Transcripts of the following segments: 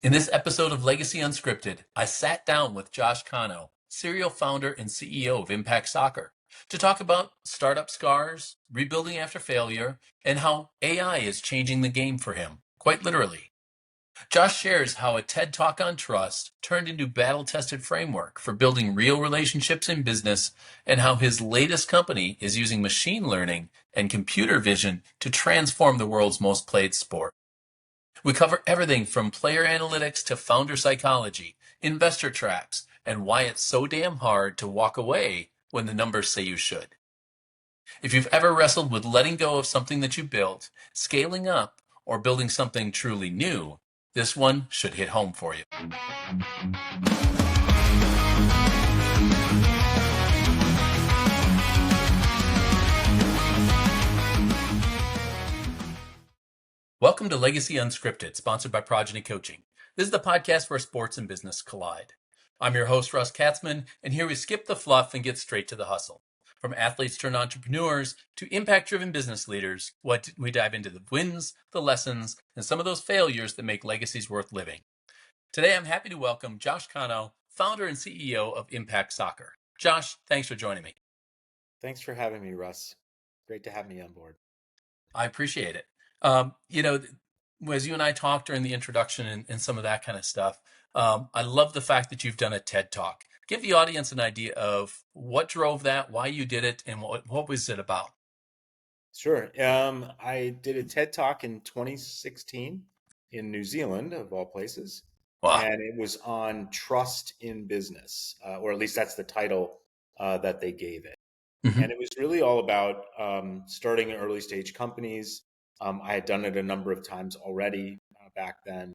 In this episode of Legacy Unscripted, I sat down with Josh Konowe, serial founder and CEO of Impact Soccer, to talk about startup scars, rebuilding after failure, and how AI is changing the game for him, quite literally. Josh shares how a TED Talk on trust turned into battle-tested framework for building real relationships in business, and how his latest company is using machine learning and computer vision to transform the world's most played sport. We cover everything from player analytics to founder psychology, investor traps, and why it's so damn hard to walk away when the numbers say you should. If you've ever wrestled with letting go of something that you built, scaling up, or building something truly new, this one should hit home for you. Welcome to Legacy Unscripted, sponsored by Progeny Coaching. This is the podcast where sports and business collide. I'm your host, Russ Katzman, and here we skip the fluff and get straight to the hustle. From athletes turned entrepreneurs to impact-driven business leaders, we dive into the wins, the lessons, and some of those failures that make legacies worth living. Today, I'm happy to welcome Josh Konowe, founder and CEO of Impact Soccer. Josh, thanks for joining me. Thanks for having me, Russ. Great to have me on board. I appreciate it. As you and I talked during the introduction and some of that kind of stuff, I love the fact that you've done a TED Talk. Give the audience an idea of what drove that, why you did it, and what was it about? Sure. I did a TED Talk in 2016 in New Zealand, of all places, Wow. and it was on trust in business, or at least that's the title that they gave it. Mm-hmm. And it was really all about starting early stage companies. I had done it a number of times already back then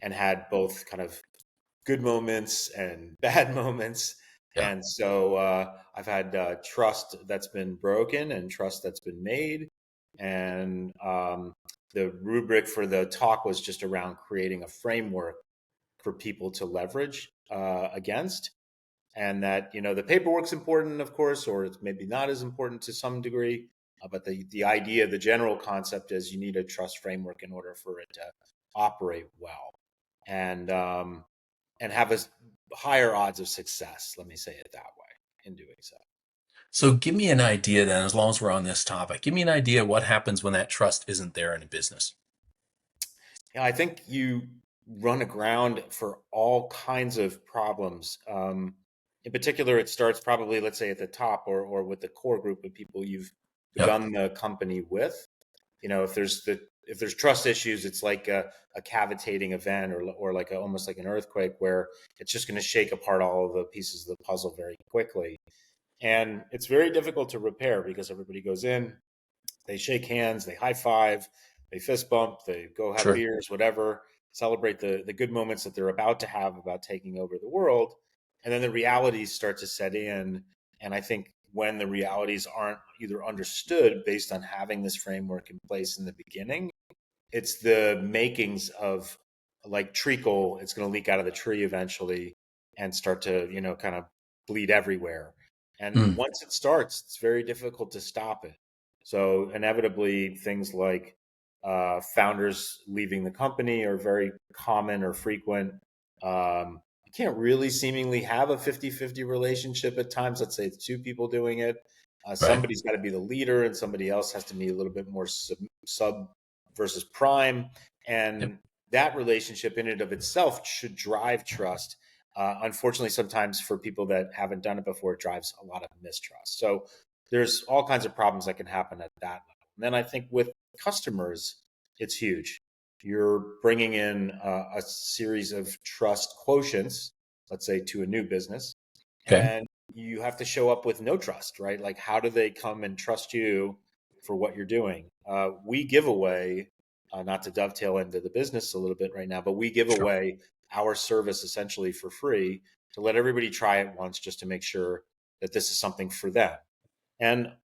and had both kind of good moments and bad moments. Yeah. And so I've had trust that's been broken and trust that's been made. And the rubric for the talk was just around creating a framework for people to leverage against. And that, the paperwork's important, of course, or it's maybe not as important to some degree. But the idea, the general concept is you need a trust framework in order for it to operate well. And have a higher odds of success, let me say it that way, in doing so. So give me an idea then, as long as we're on this topic, give me an idea what happens when that trust isn't there in a business. Yeah, I think you run aground for all kinds of problems. In particular, it starts probably, let's say, at the top or with the core group of people you've Yep. begun the company with. If there's trust issues, it's like a cavitating event or like almost like an earthquake where it's just going to shake apart all of the pieces of the puzzle very quickly. And it's very difficult to repair because everybody goes in, they shake hands, they high five, they fist bump, they go have Sure. beers, whatever, celebrate the good moments that they're about to have about taking over the world. And then the realities start to set in. And I think when the realities aren't either understood based on having this framework in place in the beginning, it's the makings of like treacle. It's going to leak out of the tree eventually and start to, kind of bleed everywhere. And once it starts, it's very difficult to stop it. So inevitably, things like founders leaving the company are very common or frequent. You can't really seemingly have a 50-50 relationship at times. Let's say it's two people doing it. Right. Somebody's got to be the leader and somebody else has to be a little bit more sub versus prime. And Yep. that relationship in and of itself should drive trust. Unfortunately, sometimes for people that haven't done it before, it drives a lot of mistrust. So there's all kinds of problems that can happen at that level. And then I think with customers, it's huge. You're bringing in a series of trust quotients, let's say, to a new business, Okay. and you have to show up with no trust, right? Like, how do they come and trust you for what you're doing? We give away, not to dovetail into the business a little bit right now, but we give Sure. away our service essentially for free to let everybody try it once just to make sure that this is something for them. And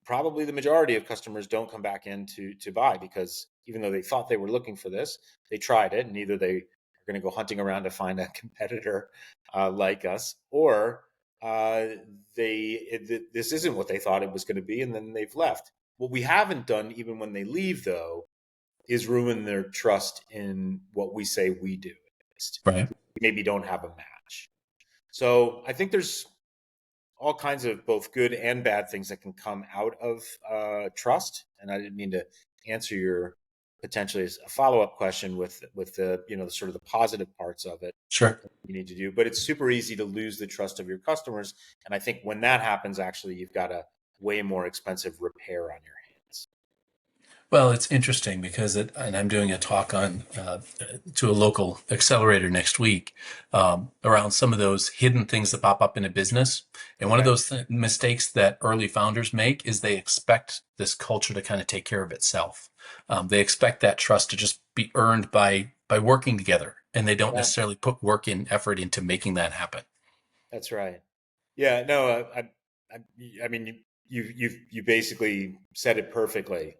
probably the majority of customers don't come back in to buy because even though they thought they were looking for this, they tried it and either they are going to go hunting around to find a competitor like us, or this isn't what they thought it was going to be, and then they've left. What we haven't done, even when they leave, though, is ruin their trust in what we say we do. based. Right. We maybe don't have a match. So I think there's all kinds of both good and bad things that can come out of trust. And I didn't mean to answer your potentially as a follow-up question with the sort of the positive parts of it Sure. you need to do, but it's super easy to lose the trust of your customers. And I think when that happens, actually, you've got a way more expensive repair on your hands. Well, it's interesting because and I'm doing a talk on to a local accelerator next week around some of those hidden things that pop up in a business. And one of Okay. those mistakes that early founders make is they expect this culture to kind of take care of itself. They expect that trust to just be earned by working together, and they don't Yeah, necessarily put work and effort into making that happen. that's right. Yeah, no, I mean, you basically said it perfectly.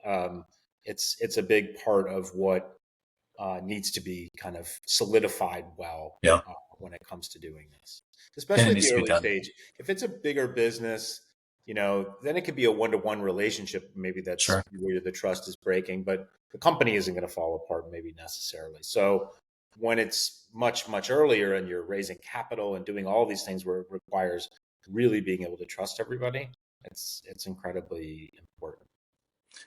It's a big part of what needs to be kind of solidified well Yeah, when it comes to doing this, and especially it at needs the to be early done. stage. If it's a bigger business, then it could be a one-to-one relationship. Maybe that's Sure. where the trust is breaking, but the company isn't going to fall apart, maybe necessarily. So when it's much, much earlier and you're raising capital and doing all these things where it requires really being able to trust everybody, it's incredibly important.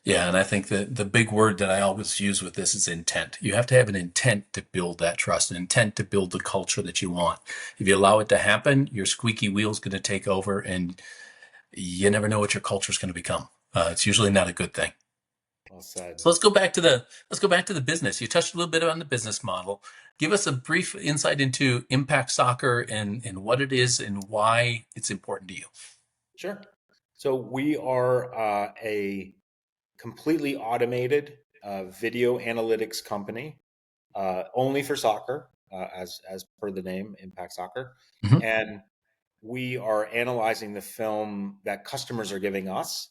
Yeah, and I think that the big word that I always use with this is intent. You have to have an intent to build that trust, an intent to build the culture that you want. If you allow it to happen, your squeaky wheel's going to take over, and you never know what your culture is going to become. It's usually not a good thing. Well said. So let's go back to the business. You touched a little bit on the business model. Give us a brief insight into Impact Soccer and what it is and why it's important to you. Sure. So we are a completely automated video analytics company, only for soccer, as per the name, Impact Soccer, Mhm. and we are analyzing the film that customers are giving us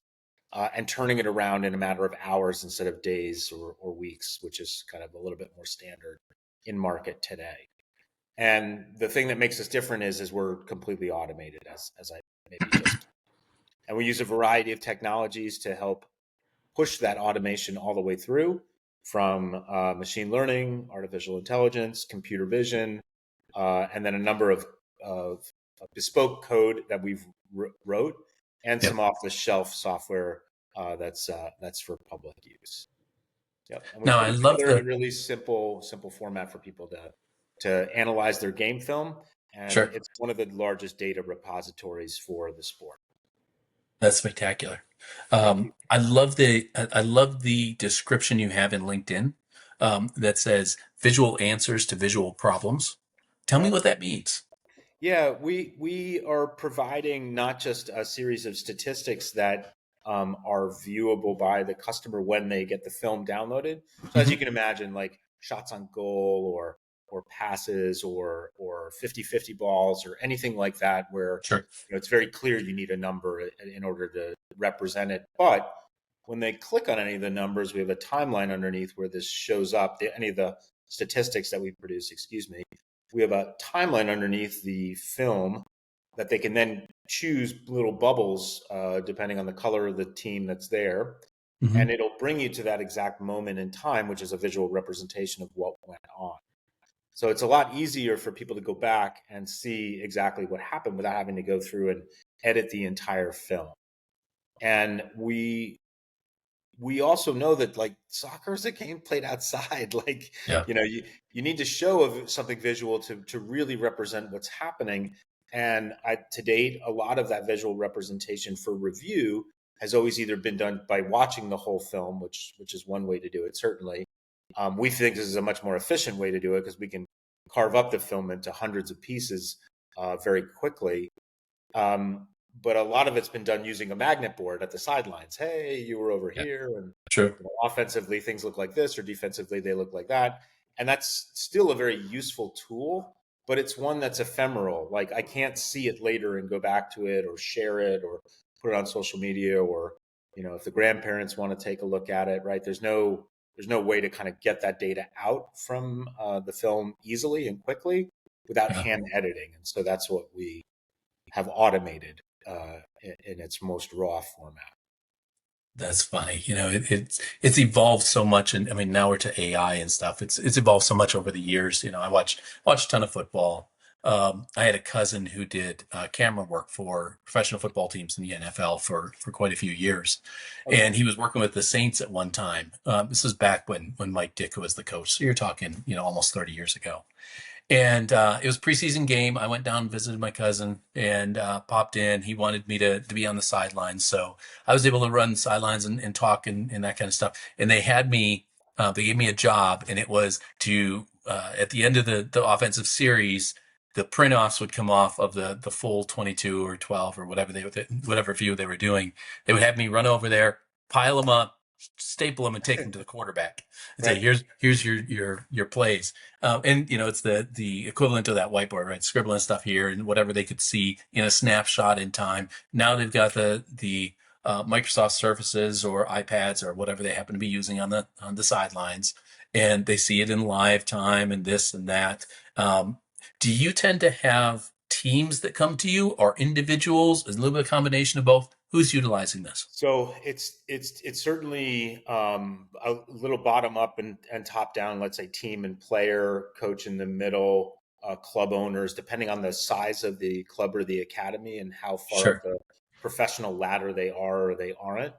and turning it around in a matter of hours instead of days or weeks, which is kind of a little bit more standard in market today. And the thing that makes us different is we're completely automated, as I maybe just, and we use a variety of technologies to help push that automation all the way through from machine learning, artificial intelligence, computer vision, and then a number of bespoke code that we've wrote and Yep. some off-the-shelf software that's for public use. Yep, and we Now put I it love together in a the really simple format for people to analyze their game film, and sure. it's one of the largest data repositories for the sport. That's spectacular. Thank you. I love the description you have in LinkedIn that says visual answers to visual problems. Tell me Yep. what that means. Yeah, we are providing not just a series of statistics that are viewable by the customer when they get the film downloaded. So as you Hmm. can imagine, like shots on goal or passes or 50-50 balls or anything like that, where Sure. it's very clear you need a number in order to represent it. But when they click on any of the numbers, we have a timeline underneath where this shows up. Any of the statistics that we produce, excuse me, we have a timeline underneath the film that they can then choose little bubbles depending on the color of the team that's there. Hmm. And it'll bring you to that exact moment in time, which is a visual representation of what went on. So it's a lot easier for people to go back and see exactly what happened without having to go through and edit the entire film. And we also know that like soccer is a game played outside. Like, Yeah. you need to show something visual to really represent what's happening. And to date, a lot of that visual representation for review has always either been done by watching the whole film, which is one way to do it. Certainly, we think this is a much more efficient way to do it because we can carve up the film into hundreds of pieces very quickly. Um, but a lot of it's been done using a magnet board at the sidelines. Hey, you were over Yeah. here, and True. offensively things look like this, or defensively they look like that. And that's still a very useful tool, but it's one that's ephemeral. Like I can't see it later and go back to it, or share it, or put it on social media, or if the grandparents want to take a look at it, right? There's no way to kind of get that data out from the film easily and quickly without Yeah. hand editing. And so that's what we have automated in its most raw format. That's funny. It's evolved so much, and I mean now we're to AI and stuff. It's evolved so much over the years. I watch a ton of football. I had a cousin who did camera work for professional football teams in the NFL for quite a few years, Okay. and he was working with the Saints at one time. This was back when Mike Ditka was the coach. So you're talking almost 30 years ago. And it was a preseason game. I went down and visited my cousin and popped in. He wanted me to be on the sidelines. So I was able to run sidelines and talk and that kind of stuff. And they gave me a job, and it was to, at the end of the offensive series, the print offs would come off of the full 22 or 12 or whatever view they were doing. They would have me run over there, pile them up, staple them, and take them to the quarterback and say, Right. here's your plays. And it's the equivalent of that whiteboard, right? Scribbling stuff here and whatever they could see in a snapshot in time. Now they've got the Microsoft Surfaces or iPads or whatever they happen to be using on the sidelines, and they see it in live time and this and that. Do you tend to have teams that come to you, or individuals? Is a little bit of combination of both? Who's utilizing this? So it's certainly a little bottom up and top down. Let's say team and player, coach in the middle, club owners, depending on the size of the club or the academy and how far up Sure. the professional ladder they are or they aren't.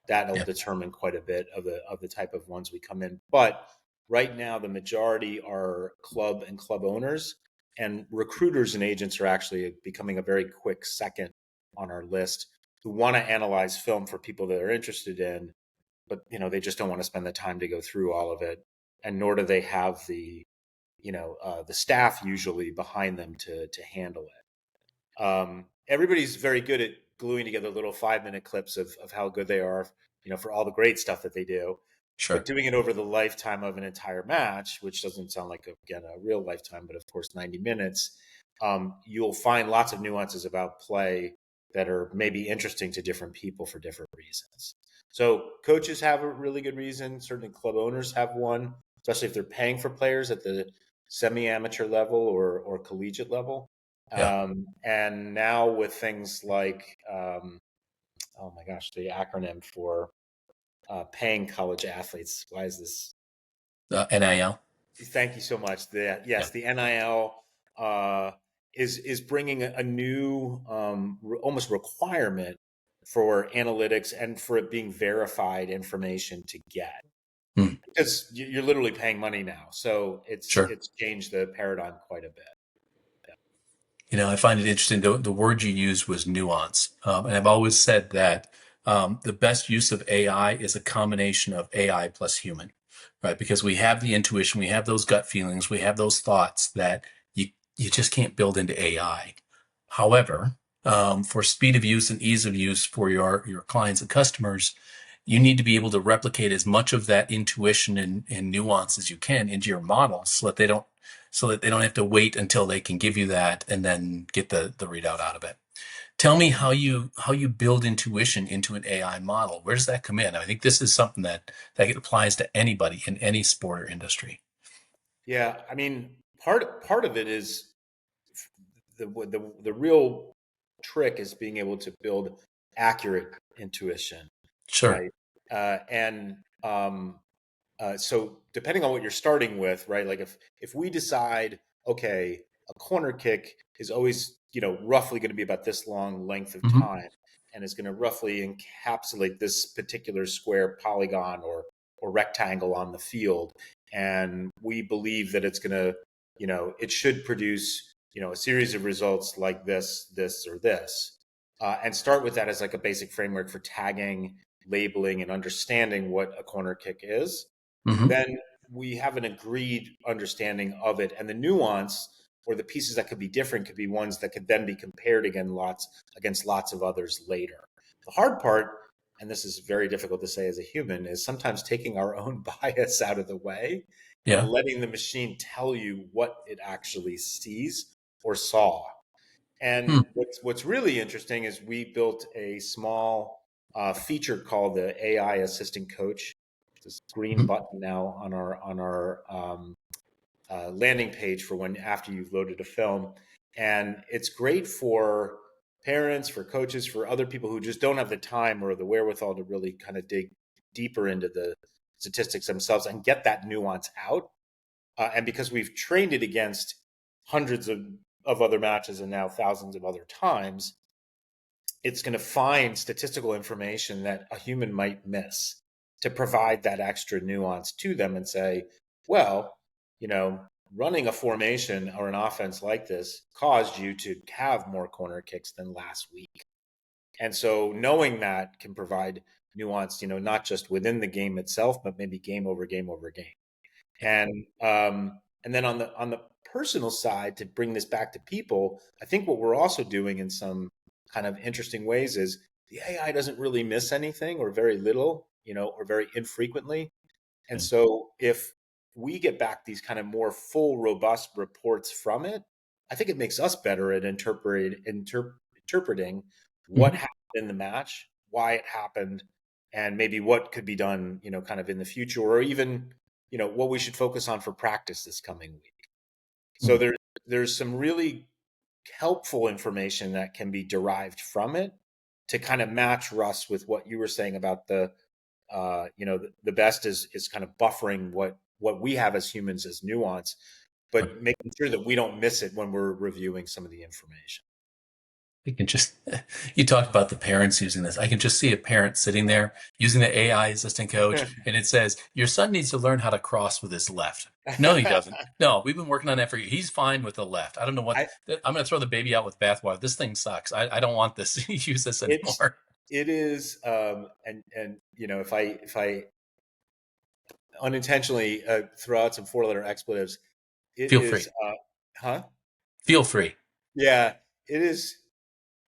That'll Yeah. determine quite a bit of the type of ones we come in. But right now, the majority are club and club owners, and recruiters and agents are actually becoming a very quick second on our list, who want to analyze film for people that are interested in, but they just don't want to spend the time to go through all of it, and nor do they have the staff usually behind them to handle it. Everybody's very good at gluing together little 5-minute clips of how good they are, for all the great stuff that they do. But Sure. doing it over the lifetime of an entire match, which doesn't sound like, again, a real lifetime, but of course, 90 minutes, you'll find lots of nuances about play that are maybe interesting to different people for different reasons. So coaches have a really good reason. Certainly club owners have one, especially if they're paying for players at the semi-amateur level or collegiate level. Yeah. And now with things like, oh my gosh, the acronym for paying college athletes. Why is this? NIL. Thank you so much. Yeah. The NIL is bringing a new almost requirement for analytics and for it being verified information to get, Hmm. because you're literally paying money now. So Sure. it's changed the paradigm quite a bit. I find it interesting. The word you used was nuance. And I've always said that the best use of AI is a combination of AI plus human, right? Because we have the intuition, we have those gut feelings, we have those thoughts that you just can't build into AI. However, for speed of use and ease of use for your clients and customers, you need to be able to replicate as much of that intuition and nuance as you can into your model so that they don't have to wait until they can give you that and then get the readout out of it. Tell me how you build intuition into an AI model. Where does that come in? I think this is something that applies to anybody in any sport or industry. Yeah, I mean, part of it is the real trick is being able to build accurate intuition, Sure. right? And so depending on what you're starting with, right? Like if we decide, okay, a corner kick is always roughly going to be about this long length of Hmm. time, and is going to roughly encapsulate this particular square polygon or rectangle on the field, and we believe that it's going to it should produce a series of results like this or this, and start with that as like a basic framework for tagging, labeling, and understanding what a corner kick is. Hmm. Then we have an agreed understanding of it, and the nuance or the pieces that could be different could be ones that could then be compared against lots of others later. The hard part, and this is very difficult to say as a human, is sometimes taking our own bias out of the way and Yeah. letting the machine tell you what it actually sees or saw. And Hmm. what's really interesting is we built a small feature called the AI Assistant Coach. It's this green Hmm. button now on our landing page for when after you've loaded a film, and it's great for parents, for coaches, for other people who just don't have the time or the wherewithal to really kind of dig deeper into the statistics themselves and get that nuance out. And because we've trained it against hundreds of other matches and now thousands of other times, it's going to find statistical information that a human might miss to provide that extra nuance to them and say, well, running a formation or an offense like this caused you to have more corner kicks than last week. And so knowing that can provide nuance, not just within the game itself, but maybe game over game over game. And then on the personal side, to bring this back to people, I think what we're also doing in some kind of interesting ways is the AI doesn't really miss anything, or very little, or very infrequently. And so if we get back these kind of more full, robust reports from it, I think it makes us better at interpreting what happened in the match, why it happened, and maybe what could be done, kind of in the future, or even, what we should focus on for practice this coming week. So there's some really helpful information that can be derived from it to kind of match, Russ, with what you were saying about the best is kind of buffering what we have as humans as nuance, but making sure that we don't miss it when we're reviewing some of the information. You talked about the parents using this. I can just see a parent sitting there using the AI assistant coach, and it says, your son needs to learn how to cross with his left. No, he doesn't. No, we've been working on that for you. He's fine with the left. I don't know what, I'm going to throw the baby out with bathwater. This thing sucks. I don't want this. Use this anymore. It is. And if I unintentionally throw out some 4-letter expletives, Feel free. Feel free. Yeah, it is.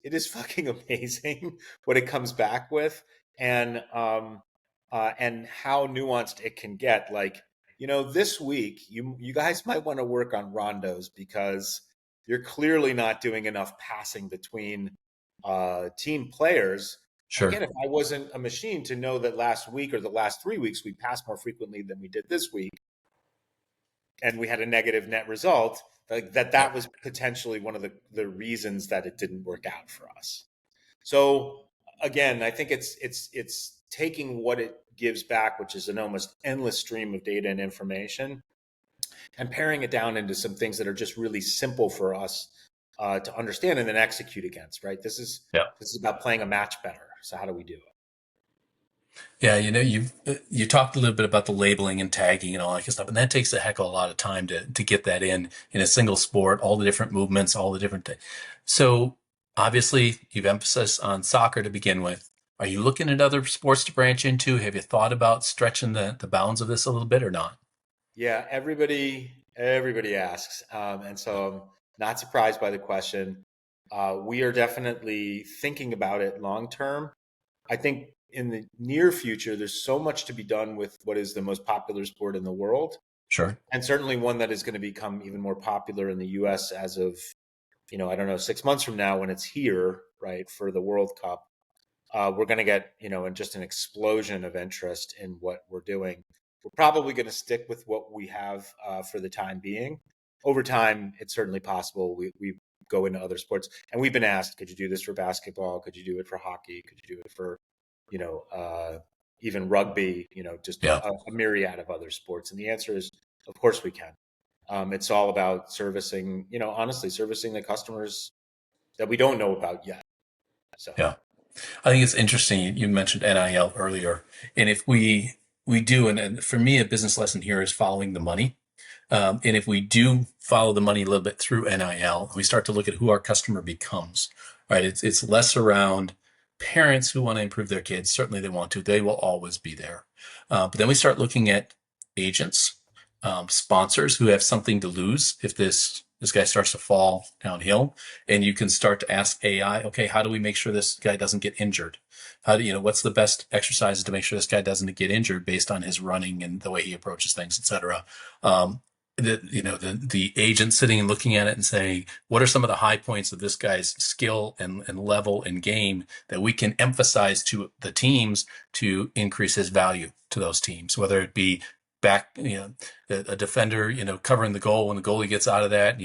It is fucking amazing what it comes back with, and how nuanced it can get. Like, this week you guys might want to work on rondos because you're clearly not doing enough passing between team players. Sure. Again, if I wasn't a machine to know that last week or the last 3 weeks we passed more frequently than we did this week, and we had a negative net result, like that was potentially one of the reasons that it didn't work out for us. So again, I think it's taking what it gives back, which is an almost endless stream of data and information, and paring it down into some things that are just really simple for us to understand and then execute against. Right? This is about playing a match better. So how do we do it? Yeah, you talked a little bit about the labeling and tagging and all that kind of stuff, and that takes a heck of a lot of time to get that in a single sport, all the different movements, all the different things. So obviously you've emphasized on soccer to begin with. Are you looking at other sports to branch into? Have you thought about stretching the bounds of this a little bit or not? Yeah, everybody asks, and so I'm not surprised by the question. We are definitely thinking about it long term. I think in the near future, there's so much to be done with what is the most popular sport in the world. Sure. And certainly one that is going to become even more popular in the US as of, I don't know, 6 months from now when it's here, right, for the World Cup. We're going to get, just an explosion of interest in what we're doing. We're probably going to stick with what we have for the time being. Over time, it's certainly possible we go into other sports. And we've been asked, could you do this for basketball? Could you do it for hockey? Could you do it for even rugby, just a myriad of other sports? And the answer is, of course we can. It's all about servicing, honestly, servicing the customers that we don't know about yet. So yeah, I think it's interesting. You mentioned NIL earlier, and if we do, and for me, a business lesson here is following the money. And if we do follow the money a little bit through NIL, we start to look at who our customer becomes, right? It's less around parents who want to improve their kids. Certainly they want to. They will always be there. But then we start looking at agents, sponsors who have something to lose if this guy starts to fall downhill. And you can start to ask AI, okay, how do we make sure this guy doesn't get injured? What's the best exercises to make sure this guy doesn't get injured based on his running and the way he approaches things, et cetera? The agent sitting and looking at it and saying, what are some of the high points of this guy's skill and level and game that we can emphasize to the teams to increase his value to those teams, whether it be back, a defender, covering the goal when the goalie gets out of that,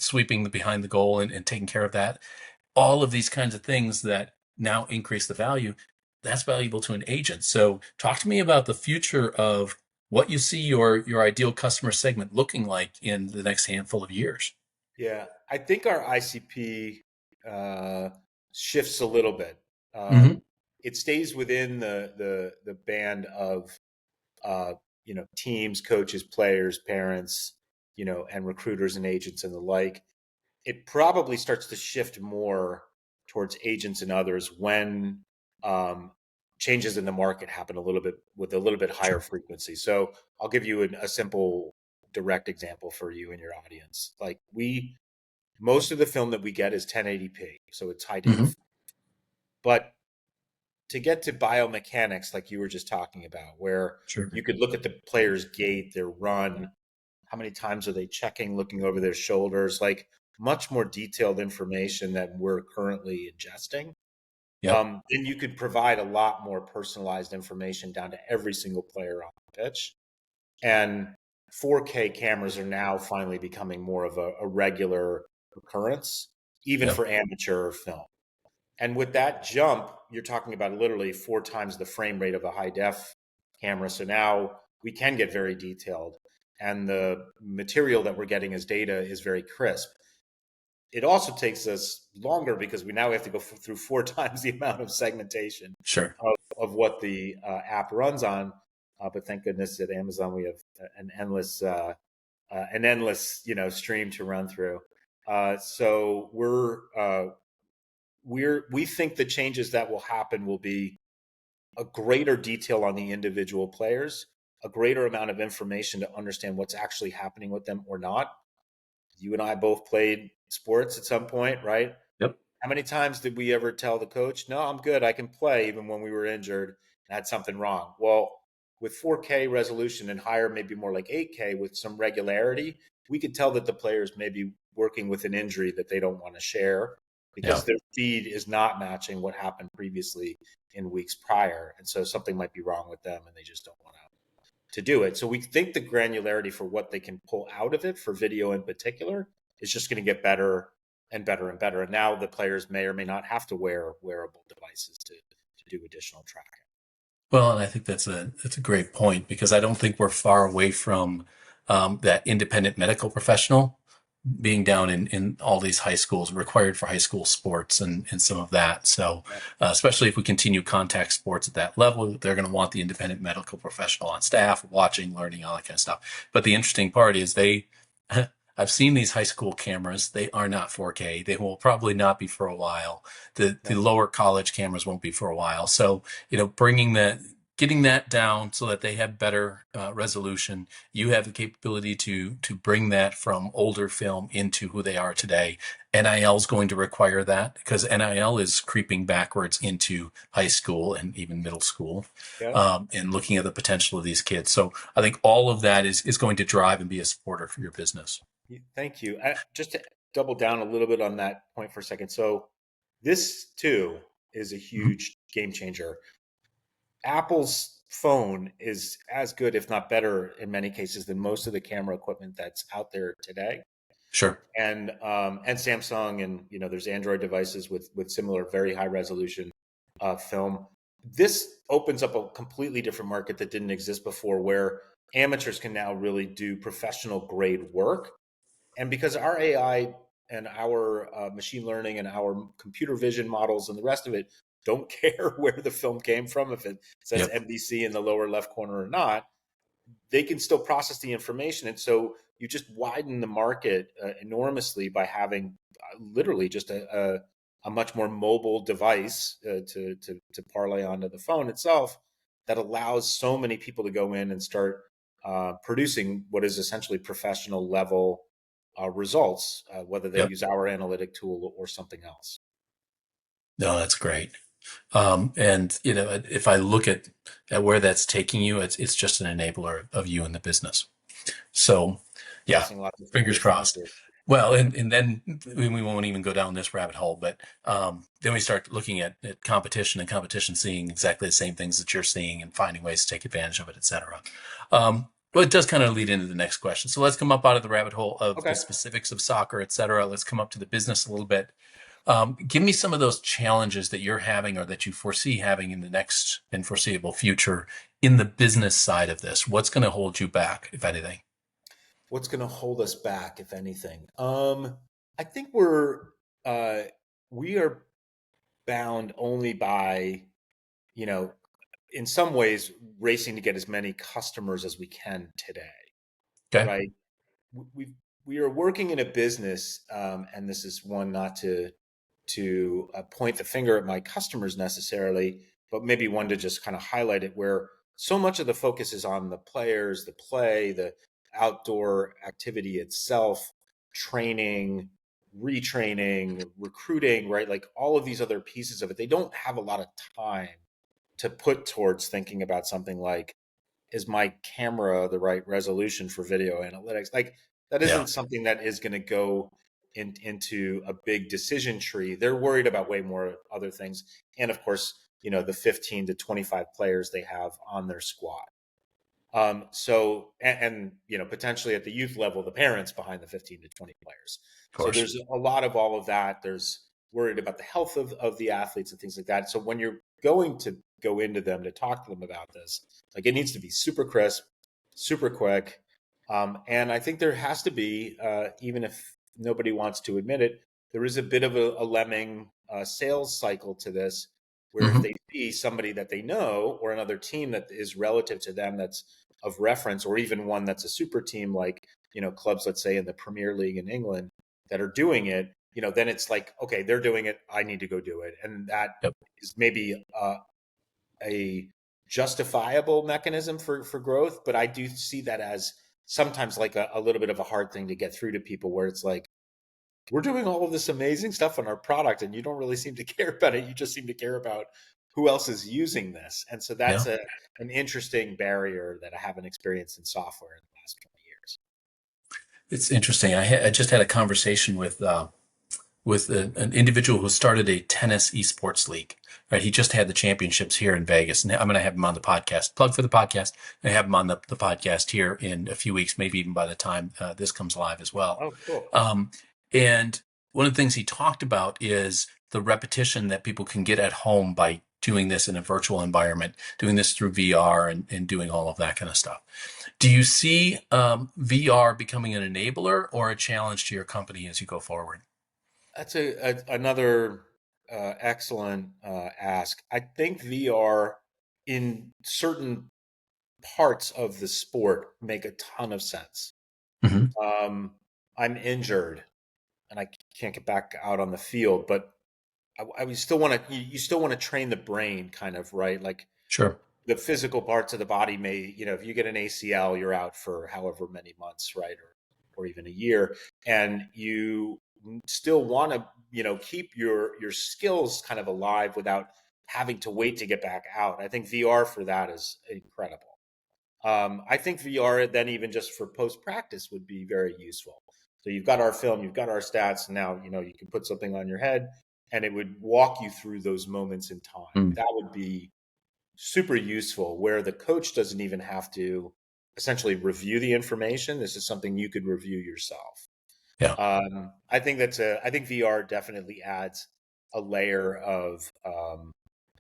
sweeping behind the goal and taking care of that. all of these kinds of things that now increase the value, that's valuable to an agent. So talk to me about the future of what you see your ideal customer segment looking like in the next handful of years. Yeah, I think our ICP uh, shifts a little bit. Hmm. It stays within the band of uh, teams, coaches, players, parents, and recruiters and agents and the like. It probably starts to shift more towards agents and others when um, changes in the market happen a little bit with a little bit higher Sure. frequency. So I'll give you a simple, direct example for you and your audience. Like most of the film that we get is 1080p, so it's high Hmm. def. But to get to biomechanics, like you were just talking about, where Sure. you could look at the player's gait, their run, how many times are they checking, looking over their shoulders, like much more detailed information that we're currently ingesting. Yep. Then you could provide a lot more personalized information down to every single player on the pitch. And 4K cameras are now finally becoming more of a regular occurrence, even Yep. for amateur film. And with that jump, you're talking about literally 4 times the frame rate of a high def camera. So now we can get very detailed, and the material that we're getting as data is very crisp. It also takes us longer because we now have to go through 4 times the amount of segmentation Sure. of what the app runs on. But thank goodness at Amazon we have an endless stream to run through. So we think the changes that will happen will be a greater detail on the individual players, a greater amount of information to understand what's actually happening with them or not. You and I both played sports at some point, right? Yep. How many times did we ever tell the coach, no, I'm good, I can play, even when we were injured and had something wrong? Well, with 4K resolution and higher, maybe more like 8K with some regularity, we could tell that the players may be working with an injury that they don't want to share because Yeah. their feed is not matching what happened previously in weeks prior. And so something might be wrong with them and they just don't want to do it. So we think the granularity for what they can pull out of it for video in particular is just going to get better and better and better. And now the players may or may not have to wear wearable devices to do additional tracking. Well, and I think that's a great point because I don't think we're far away from that independent medical professional being down in all these high schools required for high school sports and some of that. So, Yeah. especially if we continue contact sports at that level, they're going to want the independent medical professional on staff, watching, learning, all that kind of stuff. But the interesting part is I've seen these high school cameras. They are not 4K. They will probably not be for a while. The No. lower college cameras won't be for a while. So, getting that down so that they have better resolution. You have the capability to bring that from older film into who they are today. NIL is going to require that because NIL is creeping backwards into high school and even middle school, Yeah. and looking at the potential of these kids. So I think all of that is going to drive and be a supporter for your business. Thank you. Just to double down a little bit on that point for a second. So this too is a Mhm. huge game changer. Apple's phone is as good, if not better, in many cases than most of the camera equipment that's out there today. Sure. And Samsung, and there's Android devices with similar very high resolution film. This opens up a completely different market that didn't exist before, where amateurs can now really do professional grade work. And because our AI and our machine learning and our computer vision models and the rest of it don't care where the film came from, if it says Yep. NBC in the lower left corner or not, they can still process the information. And so you just widen the market enormously by having literally just a much more mobile device to parlay onto the phone itself that allows so many people to go in and start producing what is essentially professional level results, whether they Yep. use our analytic tool or something else. No, that's great. And if I look at where that's taking you, it's just an enabler of you in the business. So, yeah, Crossing lots of fingers fingers. Thank crossed. you. Well, and then we won't even go down this rabbit hole, but then we start looking at competition and competition, seeing exactly the same things that you're seeing and finding ways to take advantage of it, et cetera. But it does kind of lead into the next question. So let's come up out of the rabbit hole of the Okay. specifics of soccer, et cetera. Let's come up to the business a little bit. Give me some of those challenges that you're having or that you foresee having in the next and foreseeable future in the business side of this. What's going to hold you back, if anything? What's going to hold us back, if anything? I think uh, we are bound only by, you know, in some ways, racing to get as many customers as we can today, Okay. right? We we are working in a business, and this is one not to point the finger at my customers necessarily, but maybe one to just kind of highlight it, where so much of the focus is on the players, the play, the outdoor activity itself, training, retraining, recruiting, right? Like all of these other pieces of it. They don't have a lot of time to put towards thinking about something like, is my camera the right resolution for video analytics? Like that Yeah. isn't something that is going to go into a big decision tree. They're worried about way more other things. And of course, the 15 to 25 players they have on their squad. Potentially at the youth level, the parents behind the 15 to 20 players. Of So course. there's a lot of all of that. There's worried about the health of the athletes and things like that. So when you're going to go into them to talk to them about this, like it needs to be super crisp, super quick. And I think there has to be, even if nobody wants to admit it, there is a bit of a lemming sales cycle to this, where if Hmm. they see somebody that they know or another team that is relative to them that's of reference, or even one that's a super team, like clubs, let's say in the Premier League in England, that are doing it, then it's like, okay, they're doing it, I need to go do it. And that Yep. is maybe a justifiable mechanism for growth, but I do see that as sometimes like a little bit of a hard thing to get through to people, where it's like, we're doing all of this amazing stuff on our product and you don't really seem to care about it. You just seem to care about who else is using this. And so Yeah. that's an interesting barrier that I haven't experienced in software in the last 20 years. It's interesting. I just had a conversation with an individual who started a tennis esports league. Right, he just had the championships here in Vegas, and I'm going to have him on the podcast. Plug for the podcast. I have him on the podcast here in a few weeks, maybe even by the time this comes live as well. Oh, cool. Um, and one of the things he talked about is the repetition that people can get at home by doing this in a virtual environment, doing this through VR and doing all of that kind of stuff. Do you see VR becoming an enabler or a challenge to your company as you go forward? That's another excellent ask. I think VR in certain parts of the sport make a ton of sense. Hmm. Um, I'm injured and I can't get back out on the field, but I would still want to. You still want to train the brain, kind of, right? Like Sure. the physical parts of the body may, if you get an ACL, you're out for however many months, right, or even a year, and you still want to, keep your skills kind of alive without having to wait to get back out. I think VR for that is incredible. I think VR then even just for post practice would be very useful. So you've got our film, you've got our stats, and now you can put something on your head, and it would walk you through those moments in time. Mm. That would be super useful, where the coach doesn't even have to essentially review the information. This is something you could review yourself. Yeah. I think VR definitely adds a layer of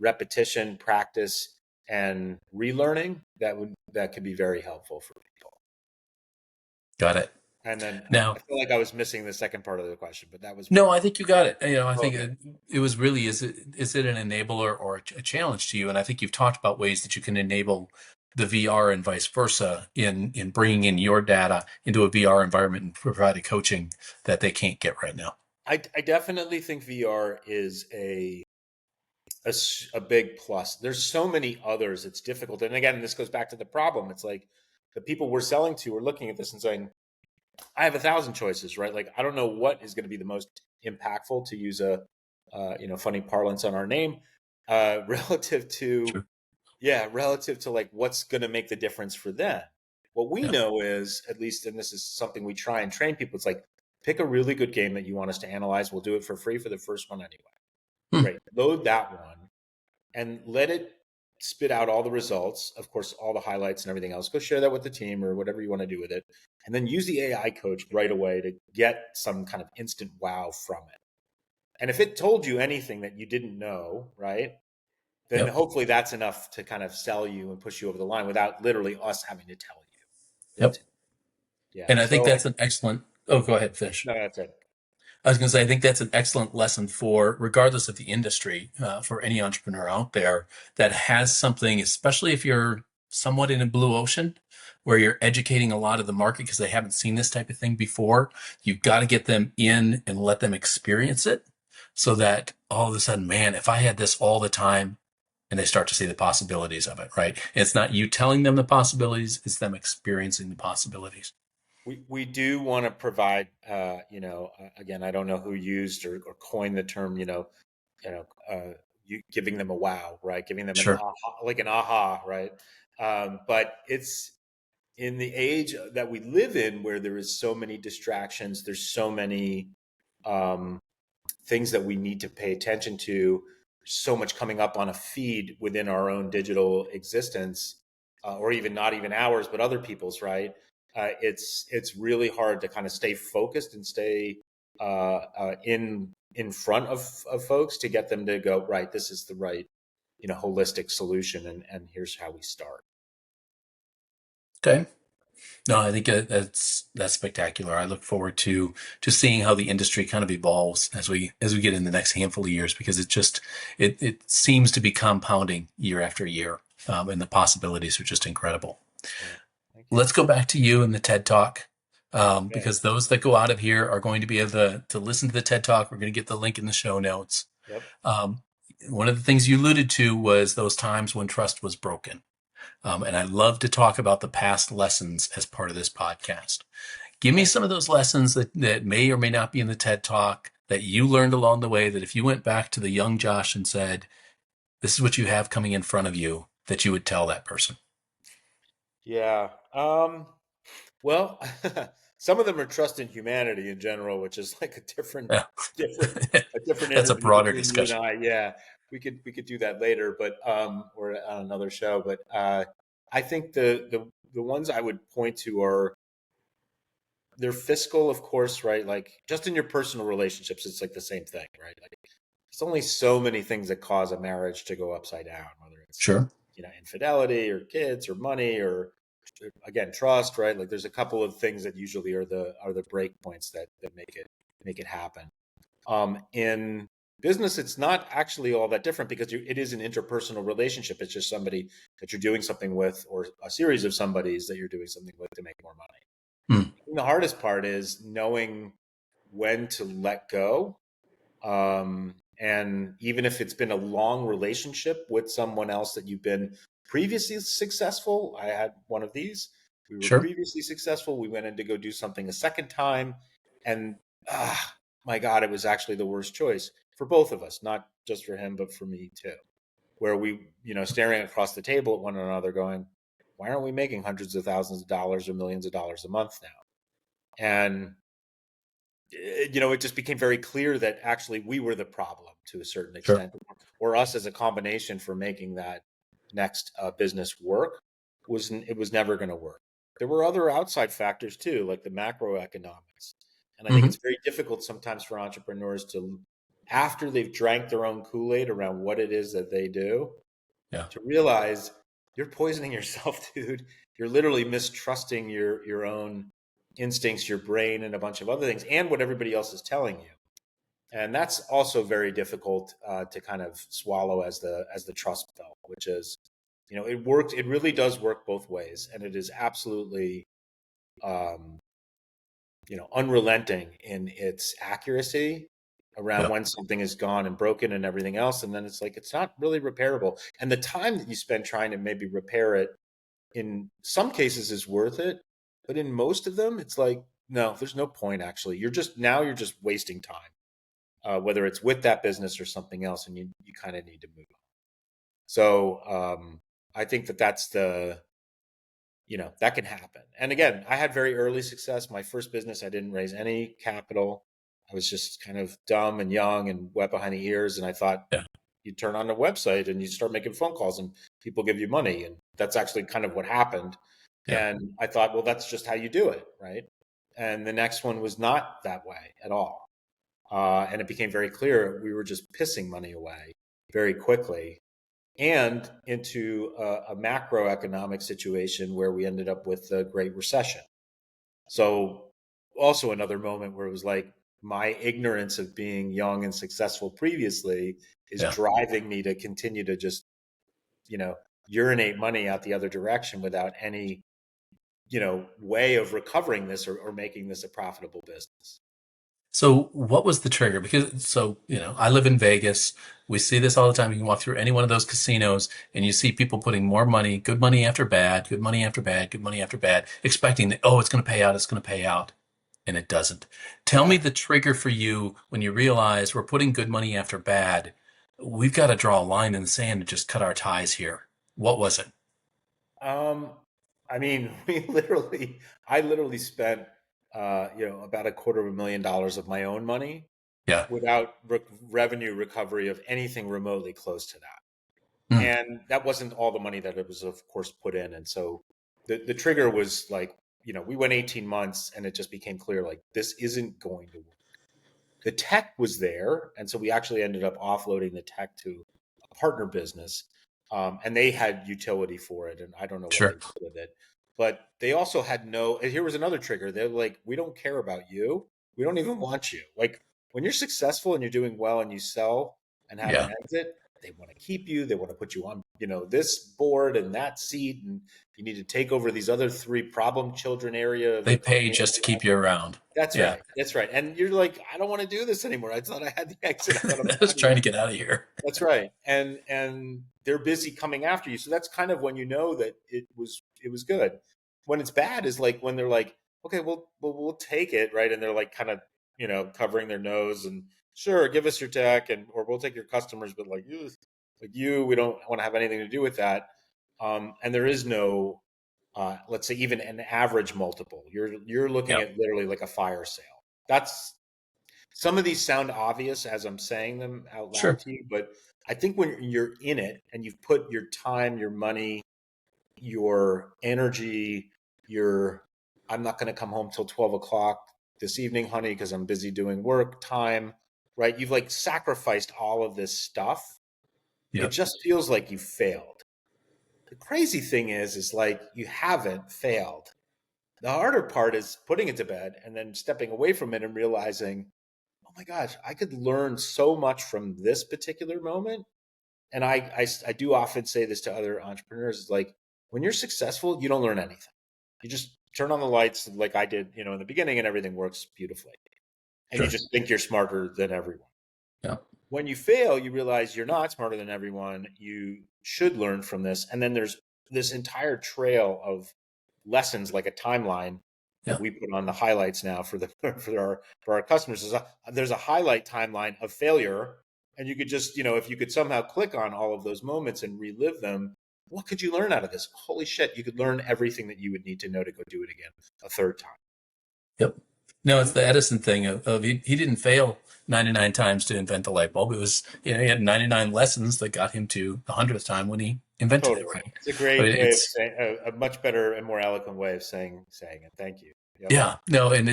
repetition, practice, and relearning that could be very helpful for people. Got it. And then I Now, feel like I was missing the second part of the question, but that was no, I think you got it. I think okay. it was really, is it an enabler or a challenge to you? And I think you've talked about ways that you can enable the VR and vice versa in bringing in your data into a VR environment and providing coaching that they can't get right now. I definitely think VR is a big plus. There's so many others. It's difficult. And again, this goes back to the problem. It's like the people we're selling to are looking at this and saying, I have 1,000 choices, right? Like, I don't know what is going to be the most impactful, to use a, funny parlance on our name, relative to, Sure. yeah, relative to like what's going to make the difference for them. What we Yeah. know is, at least, and this is something we try and train people, it's like, pick a really good game that you want us to analyze. We'll do it for free for the first one anyway. Hmm. Great. Load that one and let it spit out all the results, of course, all the highlights and everything else. Go share that with the team or whatever you want to do with it. And then use the AI coach right away to get some kind of instant wow from it. And if it told you anything that you didn't know, right, then Yep. hopefully that's enough to kind of sell you and push you over the line without literally us having to tell you what Yep. to. Yeah. And I think So that's an excellent. Oh, go ahead, Fish. no, that's it. I was going to say, I think that's an excellent lesson for, regardless of the industry, for any entrepreneur out there that has something, especially if you're somewhat in a blue ocean where you're educating a lot of the market because they haven't seen this type of thing before. You've got to get them in and let them experience it so that all of a sudden, man, if I had this all the time, and they start to see the possibilities of it, right? It's not you telling them the possibilities, it's them experiencing the possibilities. We do want to provide, again, I don't know who used or coined the term, you know, you giving them a wow, right? Giving them an Sure. aha, like an aha, right? But it's in the age that we live in where there is so many distractions, there's so many um, things that we need to pay attention to, so much coming up on a feed within our own digital existence, or even not even ours, but other people's, right? It's really hard to kind of stay focused and stay in front of folks to get them to go, right, this is the right, holistic solution, and here's how we start. Okay. No, I think that's spectacular. I look forward to seeing how the industry kind of evolves as we get in the next handful of years because it seems to be compounding year after year, and the possibilities are just incredible. Yeah. Thank you. Let's go back to you and the TED Talk, Okay. because those that go out of here are going to be able to listen to the TED Talk. We're going to get the link in the show notes. Yep. Um, One of the things you alluded to was those times when trust was broken. And I love to talk about the past lessons as part of this podcast. Give me Okay. some of those lessons that may or may not be in the TED Talk that you learned along the way that if you went back to the young Josh and said, this is what you have coming in front of you, that you would tell that person. Yeah. Well, some of them are trust in humanity in general, which is like a different, Yeah. different, a different That's a interview broader between you and discussion. I. Yeah, we could do that later, but or on another show. But I think the ones I would point to are they're fiscal, of course, right? Like just in your personal relationships, it's like the same thing, right? Like there's only so many things that cause a marriage to go upside down, whether it's Sure. infidelity or kids or money or again trust, right? Like there's a couple of things that usually are the break points that make it happen. In business, it's not actually all that different because it is an interpersonal relationship. It's just somebody that you're doing something with, or a series of somebodies that you're doing something with to make more money. Mm, And the hardest part is knowing when to let go. And even if it's been a long relationship with someone else that you've been previously successful, I had one of these. We were sure. previously successful. We went in to go do something a second time. And my God, it was actually the worst choice for both of us, not just for him, but for me too. Where we, staring across the table at one another going, why aren't we making hundreds of thousands of dollars or millions of dollars a month now? And it just became very clear that actually we were the problem to a certain Sure. extent, or us as a combination for making that next business work it was never going to work. There were other outside factors too, like the macroeconomics, and I think Hmm. it's very difficult sometimes for entrepreneurs to, after they've drank their own Kool-Aid around what it is that they do, Yeah. to realize you're poisoning yourself, dude. You're literally mistrusting your own instincts, your brain, and a bunch of other things, and what everybody else is telling you. And that's also very difficult to kind of swallow as the trust belt, which is, it works. It really does work both ways, and it is absolutely, um, unrelenting in its accuracy around Yeah. when something is gone and broken and everything else. And then it's like, it's not really repairable. And the time that you spend trying to maybe repair it in some cases is worth it. But in most of them, it's like, no, there's no point actually. You're just wasting time, whether it's with that business or something else. And you kind of need to move on. So I think that's that can happen. And again, I had very early success. My first business, I didn't raise any capital. I was just kind of dumb and young and wet behind the ears. And I thought Yeah. you turn on the website and you start making phone calls and people give you money. And that's actually kind of what happened. Yeah. And I thought, well, that's just how you do it. Right. And the next one was not that way at all. And it became very clear we were just pissing money away very quickly, and into a macroeconomic situation where we ended up with the Great Recession. So also another moment where it was like my ignorance of being young and successful previously is Yeah. driving me to continue to just, you know, urinate money out the other direction without any, way of recovering this, or making this a profitable business. So what was the trigger? Because I live in Vegas. We see this all the time. You can walk through any one of those casinos and you see people putting more money, good money after bad, good money after bad, good money after bad, expecting that, oh, it's going to pay out, it's going to pay out. And it doesn't. Tell me Yeah. the trigger for you when you realize we're putting good money after bad. We've got to draw a line in the sand and just cut our ties here. What was it? Um, I mean, I literally spent, about $250,000 of my own money Yeah. without revenue recovery of anything remotely close to that. Mm, And that wasn't all the money that it was, of course, put in. And so the trigger was like, we went 18 months and it just became clear, like, this isn't going to work. The tech was there. And so we actually ended up offloading the tech to a partner business. And they had utility for it. And I don't know what they sure. did with it. But they also had no, and here was another trigger. They're like, we don't care about you. We don't even want you. Like, when you're successful and you're doing well and you sell and have an Yeah. exit, they want to keep you. They want to put you on, this board and that seat. And you need to take over these other three problem children area of They the pay company that just to you keep have. you around. That's Yeah. right. That's right. And you're like, I don't want to do this anymore. I thought I had the exit. I thought I'm I was out of here. trying to get out of here. That's right. And they're busy coming after you. So that's kind of when you know that it was good. When it's bad is like when they're like, okay, we'll take it, right? And they're like kind of, covering their nose and sure, give us your tech, and or we'll take your customers, but we don't want to have anything to do with that. And there is no let's say even an average multiple. You're looking Yeah. at literally like a fire sale. That's Some of these sound obvious as I'm saying them out loud Sure. to you, but I think when you're in it and you've put your time, your money, your energy, your I'm not going to come home till 12 o'clock this evening, honey, because I'm busy doing work time, right? You've like sacrificed all of this stuff. It Yep. just feels like you failed. The crazy thing is like you haven't failed. The harder part is putting it to bed and then stepping away from it and realizing, oh my gosh, I could learn so much from this particular moment. And I do often say this to other entrepreneurs, is like, when you're successful, you don't learn anything. You just turn on the lights like I did, in the beginning, and everything works beautifully. And you Sure. just think you're smarter than everyone. Yeah. When you fail, you realize you're not smarter than everyone. You should learn from this. And then there's this entire trail of lessons, like a timeline that Yeah. we put on the highlights now for the for our customers. There's a highlight timeline of failure, and you could just, if you could somehow click on all of those moments and relive them, what could you learn out of this? Holy shit, you could learn everything that you would need to know to go do it again a third time. Yep. No, it's the Edison thing of he didn't fail 99 times to invent the light bulb. It was, he had 99 lessons that got him to the 100th time when he invented it, Totally. right? It's a I mean, great way of it's, saying, a much better and more eloquent way of saying it. Thank you. Yep. yeah, no, and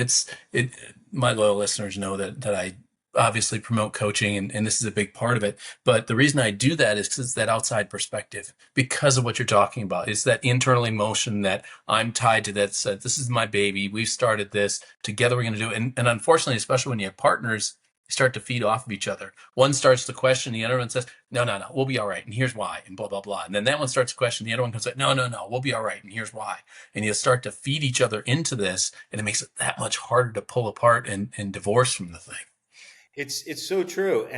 my loyal listeners know that I obviously promote coaching and this is a big part of it. But the reason I do that is because it's that outside perspective, because of what you're talking about. It's that internal emotion that I'm tied to, that said, this is my baby. We've started this together. We're going to do it. And unfortunately, especially when you have partners, you start to feed off of each other. One starts to question, the other one says, no, no, no, we'll be all right. And here's why, and blah, blah, blah. And then that one starts to question, the other one comes like, no, no, no, we'll be all right. And here's why. And you start to feed each other into this, and it makes it that much harder to pull apart and divorce from the thing. It's so true.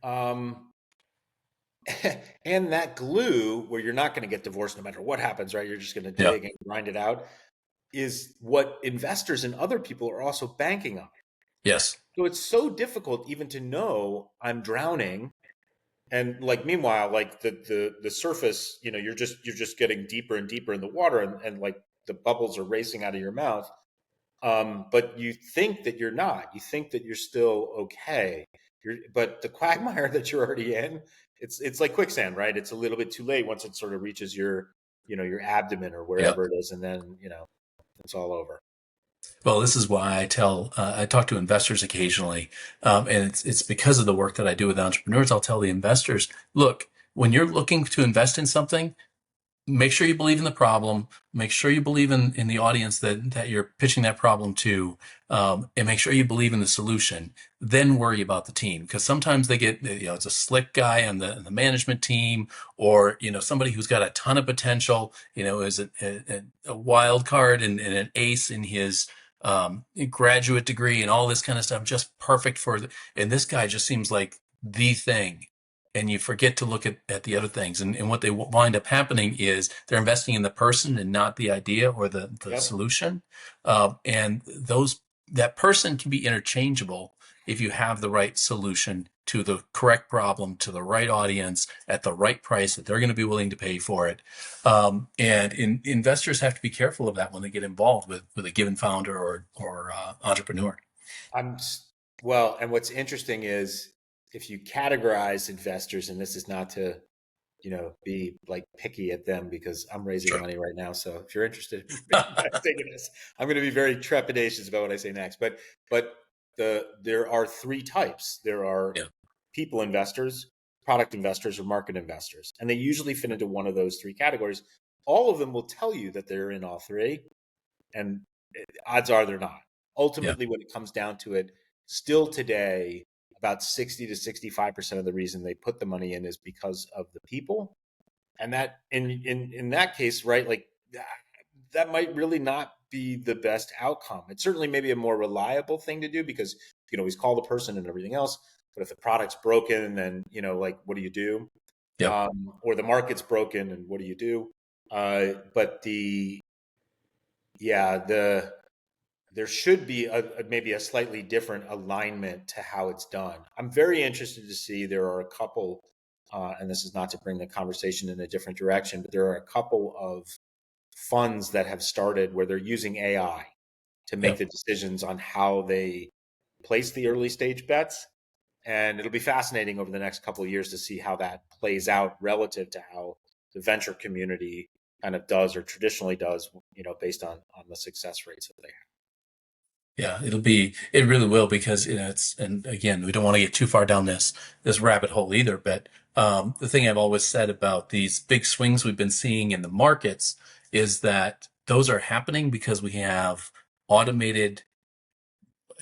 Um and that glue, where you're not going to get divorced no matter what happens, right? You're just going to Yeah. dig and grind it out, is what investors and other people are also banking on. Yes. So it's so difficult even to know I'm drowning. And like, meanwhile, like the surface, you're just getting deeper and deeper in the water, and like the bubbles are racing out of your mouth. But you think that you're not. You think that you're still okay. But the quagmire that you're already in, it's like quicksand, right? It's a little bit too late once it sort of reaches your abdomen or Yeah. wherever it is, and then it's all over. Well, this is why I talk to investors occasionally, and it's because of the work that I do with entrepreneurs. I'll tell the investors, look, when you're looking to invest in something, make sure you believe in the problem, make sure you believe in the audience that you're pitching that problem to, and make sure you believe in the solution. Then worry about the team, because sometimes they get, it's a slick guy on the management team, or somebody who's got a ton of potential, is a wild card and an ace in his graduate degree and all this kind of stuff, just perfect and this guy just seems like the thing, and you forget to look at the other things. And what they wind up happening is they're investing in the person and not the idea or the Yep. solution. And that person can be interchangeable if you have the right solution to the correct problem, to the right audience, at the right price that they're going to be willing to pay for it. Investors have to be careful of that when they get involved with a given founder or entrepreneur. I'm well, and what's interesting is if you categorize investors, and this is not to, be like picky at them because I'm raising Sure. money right now. So if you're interested in investing in this, I'm going to be very trepidatious about what I say next. But there are three types. There are Yeah. people investors, product investors, or market investors, and they usually fit into one of those three categories. All of them will tell you that they're in all three, and odds are they're not. Yeah. Ultimately, when it comes down to it, still today, about 60 to 65% of the reason they put the money in is because of the people. And that in that case, right, like that might really not be the best outcome. It's certainly maybe a more reliable thing to do because you can always call the person and everything else. But if the product's broken, then like what do you do? Yep. Or the market's broken, and what do you do? But yeah, there should be maybe a slightly different alignment to how it's done. I'm very interested to see. There are a couple, and this is not to bring the conversation in a different direction, but there are a couple of funds that have started where they're using AI to make Yep. the decisions on how they place the early stage bets. And it'll be fascinating over the next couple of years to see how that plays out relative to how the venture community kind of does or traditionally does, based on the success rates that they have. Yeah, it really will, because and again, we don't want to get too far down this rabbit hole either. But the thing I've always said about these big swings we've been seeing in the markets is that those are happening because we have automated,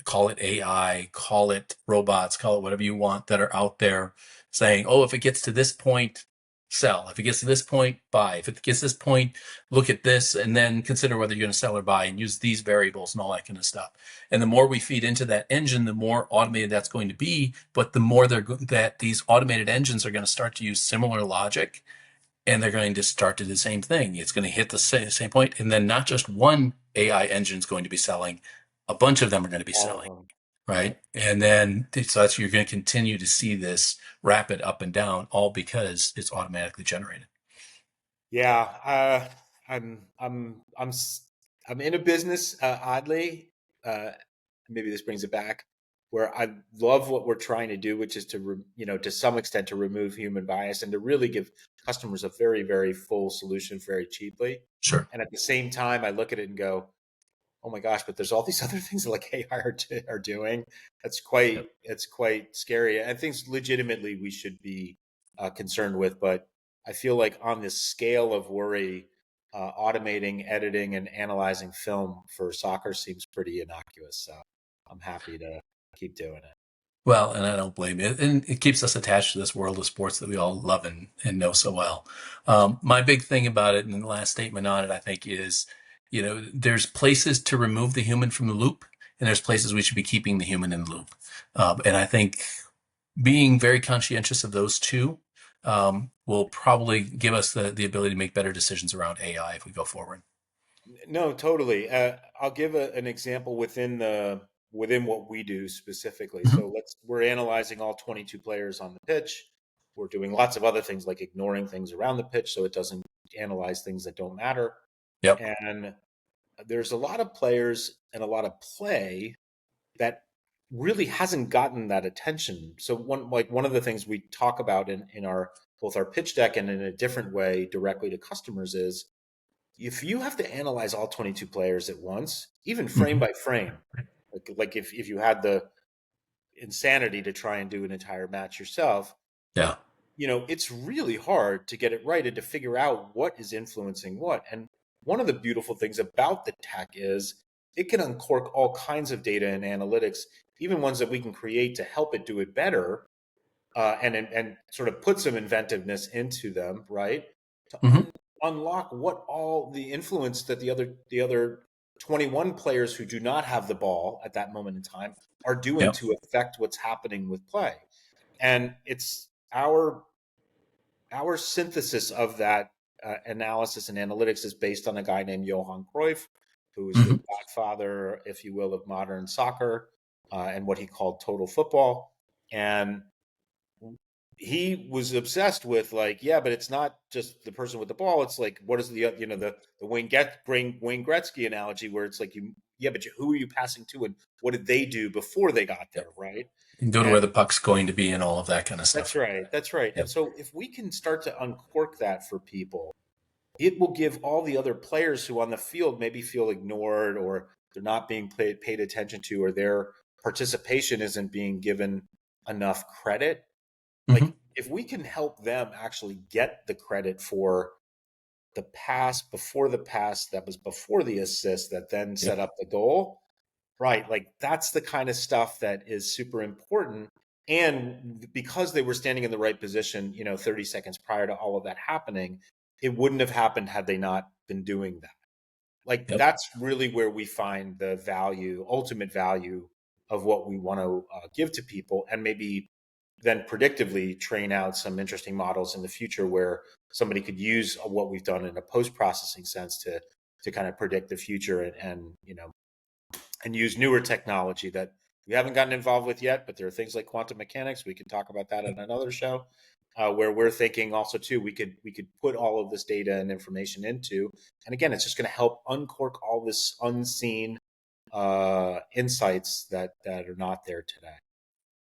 call it AI, call it robots, call it whatever you want, that are out there saying, oh, if it gets to this point, sell. If it gets to this point, buy. If it gets to this point, look at this and then consider whether you're going to sell or buy, and use these variables and all that kind of stuff. And the more we feed into that engine, the more automated that's going to be. But the more that these automated engines are going to start to use similar logic, and they're going to start to do the same thing. It's going to hit the same point, and then not just one AI engine is going to be selling, a bunch of them are going to be All of selling, them, right? right? And then so you're going to continue to see this rapid up and down, all because it's automatically generated. Yeah, I'm in a business, oddly. Uh, Maybe this brings it back, where I love what we're trying to do, which is to to some extent to remove human bias and to really give customers a very very full solution very cheaply. Sure. And at the same time, I look at it and go, oh my gosh, but there's all these other things that like AI are doing. Yep. It's quite scary. I think legitimately we should be concerned with, but I feel like on this scale of worry, automating, editing, and analyzing film for soccer seems pretty innocuous. So I'm happy to keep doing it. Well, and I don't blame you. And it keeps us attached to this world of sports that we all love and know so well. My big thing about it, and the last statement on it, I think, is, there's places to remove the human from the loop, and there's places we should be keeping the human in the loop. And I think being very conscientious of those two will probably give us the ability to make better decisions around AI if we go forward. No, totally. I'll give an example within what we do specifically. Mhm. So we're analyzing all 22 players on the pitch. We're doing lots of other things like ignoring things around the pitch so it doesn't analyze things that don't matter. Yep. And there's a lot of players and a lot of play that really hasn't gotten that attention. So one of the things we talk about in our both our pitch deck and in a different way directly to customers is if you have to analyze all 22 players at once, even frame Hmm. by frame, like if you had the insanity to try and do an entire match yourself, Yeah. it's really hard to get it right and to figure out what is influencing what. And one of the beautiful things about the tech is it can uncork all kinds of data and analytics, even ones that we can create to help it do it better, and sort of put some inventiveness into them, right? To Hmm. unlock what all the influence that the other 21 players who do not have the ball at that moment in time are doing Yep. to affect what's happening with play. And it's our synthesis of that analysis and analytics is based on a guy named Johan Cruyff, who is the Hmm. godfather, if you will, of modern soccer, and what he called total football. And he was obsessed with, like, yeah, but it's not just the person with the ball. It's like, what is the Wayne Gretzky analogy, where it's like, yeah, but who are you passing to, and what did they do before they got there, Yep. right? You can go to where And the puck's going to be and all of that kind of that's stuff. right. That's right. And Yep. so if we can start to uncork that for people, it will give all the other players who on the field maybe feel ignored, or they're not being paid attention to, or their participation isn't being given enough credit. Hmm. Like, if we can help them actually get the credit for the pass before the pass that was before the assist that then set Yep. up the goal, right? Like, that's the kind of stuff that is super important. And because they were standing in the right position, 30 seconds prior to all of that happening, it wouldn't have happened had they not been doing that. Like, Yep. that's really where we find the value, ultimate value of what we want to give to people, and maybe then predictively train out some interesting models in the future where somebody could use what we've done in a post-processing sense to kind of predict the future, and use newer technology that we haven't gotten involved with yet. But there are things like quantum mechanics. We can talk about that in another show, where we're thinking also too. We could put all of this data and information into, and again, it's just going to help uncork all this unseen insights that are not there today.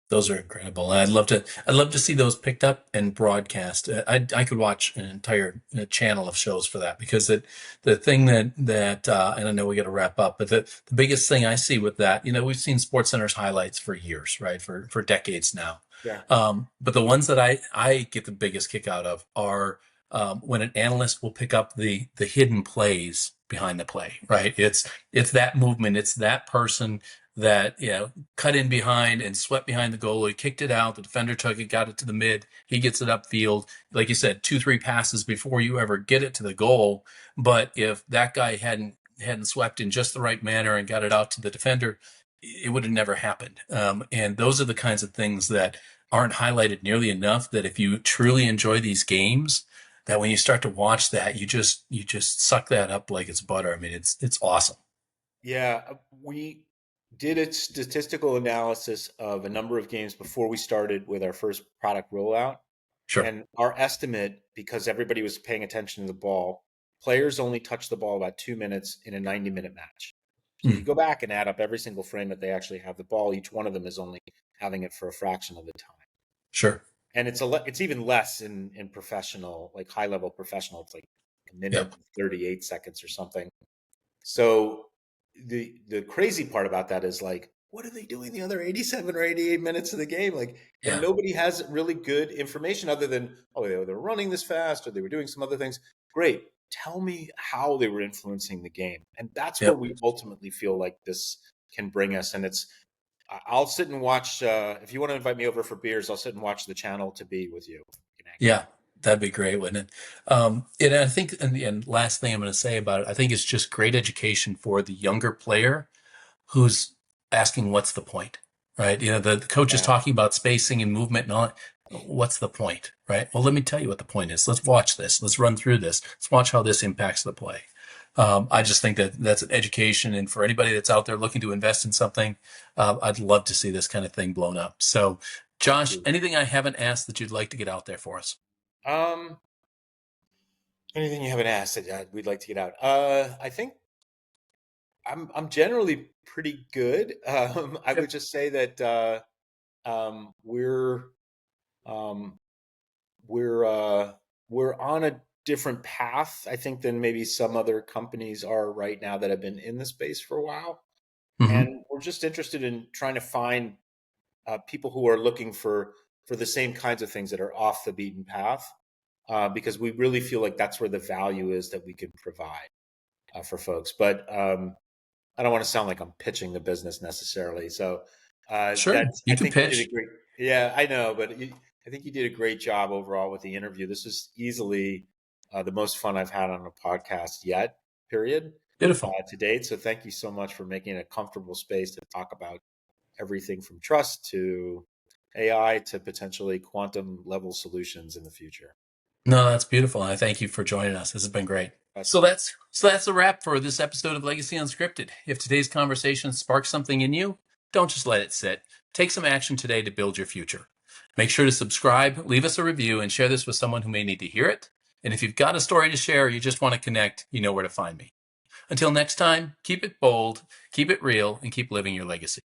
Those are incredible. I'd love to see those picked up and broadcast. I could watch an entire channel of shows for that, because the thing and I know we got to wrap up, but the biggest thing I see with that, we've seen Sports Center's highlights for years, right? For decades now. Yeah. But the ones that I get the biggest kick out of are when an analyst will pick up the hidden plays behind the play, right? It's that movement, it's that person that cut in behind and swept behind the goalie, kicked it out. The defender took it, got it to the mid. He gets it upfield. Like you said, 2-3 passes before you ever get it to the goal. But if that guy hadn't swept in just the right manner and got it out to the defender, it would have never happened. And those are the kinds of things that aren't highlighted nearly enough. That if you truly enjoy these games, that when you start to watch that, you just suck that up like it's butter. I mean, it's awesome. Yeah, we did a statistical analysis of a number of games before we started with our first product rollout. Sure. And our estimate, because everybody was paying attention to the ball, players only touched the ball about 2 minutes in a 90-minute match. So you Mm, go back and add up every single frame that they actually have the ball. Each one of them is only having it for a fraction of the time. sure. And it's even less in professional, like high level professional. It's like a minute Yep. and 38 seconds or something. So the crazy part about that is, like, what are they doing the other 87 or 88 minutes of the game? Like, and Yeah. nobody has really good information other than, oh, they were running this fast or they were doing some other things. Great. Tell me how they were influencing the game. And that's where Yep. we ultimately feel like this can bring us. And I'll sit and watch, if you want to invite me over for beers, I'll sit and watch the channel to be with you. We can hang out. Yeah. That'd be great, wouldn't it? And I think, and last thing I'm going to say about it, I think it's just great education for the younger player who's asking, what's the point, right? The coach is Yeah. talking about spacing and movement and all that. What's the point, right? Well, let me tell you what the point is. Let's watch this. Let's run through this. Let's watch how this impacts the play. I just think that that's an education. And for anybody that's out there looking to invest in something, I'd love to see this kind of thing blown up. So, Josh, anything I haven't asked that you'd like to get out there for us? Um, Anything you haven't asked that we'd like to get out? I think I'm generally pretty good. I would Yep. just say that um, we're um, we're on a different path, I think, than maybe some other companies are right now that have been in the space for a while. Mm-hmm. And we're just interested in trying to find people who are looking for the same kinds of things that are off the beaten path, because we really feel like that's where the value is that we can provide for folks. But I don't want to sound like I'm pitching the business necessarily. So Sure, I you can think you did a pitch. great. Yeah, I know, but I think you did a great job overall with the interview. This is easily the most fun I've had on a podcast yet. Period. Beautiful. To date. So thank you so much for making it a comfortable space to talk about everything from trust to AI to potentially quantum level solutions in the future. No, that's beautiful. And I thank you for joining us. This has been great. That's So that's a wrap for this episode of Legacy Unscripted. If today's conversation sparks something in you, don't just let it sit. Take some action today to build your future. Make sure to subscribe, leave us a review, and share this with someone who may need to hear it. And if you've got a story to share or you just want to connect, you know where to find me. Until next time, keep it bold, keep it real, and keep living your legacy.